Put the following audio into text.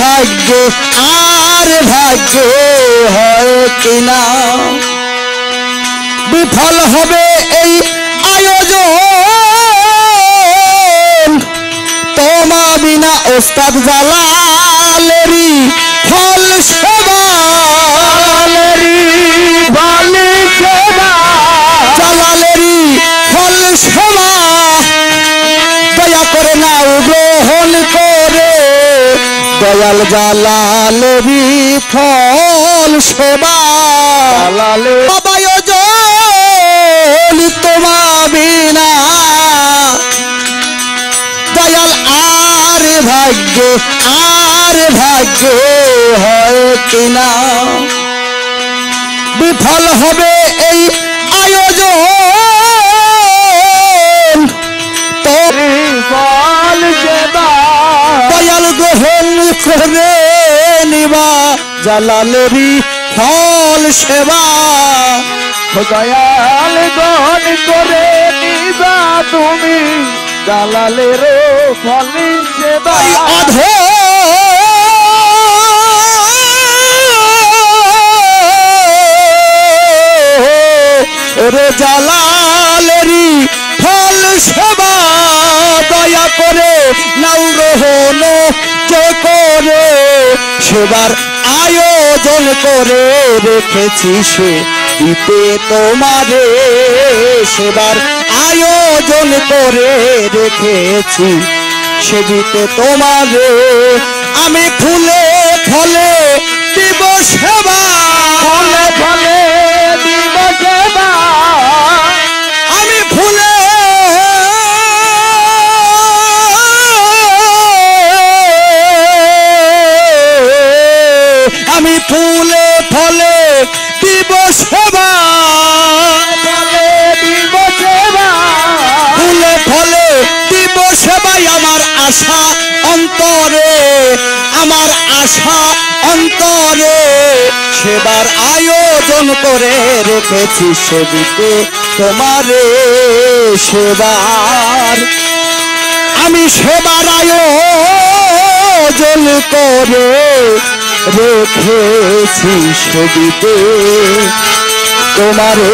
ভাগ্যে আর ভাগ্যে হয় কিনা বিফল হবে এই আয়োজন তোমা বিনা ওস্তাদ জালালেরই ফল সেবা জালালেরই ফল সেবা দয়া করে নাও গ্রহণ করে দয়াল জালালেরই ফল সেবা আয়োজন তোমা বিনা দয়াল আর ভাগ্যে হয় কিনা বিফল হবে এই আয়োজন ফল সেবা দয়াল গ্রহণ করে নিবা জালালেরই ফল সেবা দয়াল গ্রহণ করে নিবা তুমি জালালের ফল সেবা রে জালালেরই ফল সেবা দয়া করে নাও গ্রহণ করে সেবার আয়োজন করে রেখেছি সে দিতে তোমারে সেবার আয়োজন করে রেখেছি সে দিতে তোমারে আমি ফুলে ফলে দিব সেবা ফুলে ফলে দিব সেবা আমি ফুলে আমি ফুলে ফলে দিব সেবা ফুলে ফলে দিব সেবাই আমার আশা অন্তরে সেবার আয়োজন করে রেখেছি সেদিকে তোমারে সেবার আমি সেবার আয়োজন করে রেখেছি সেদিকে তোমারে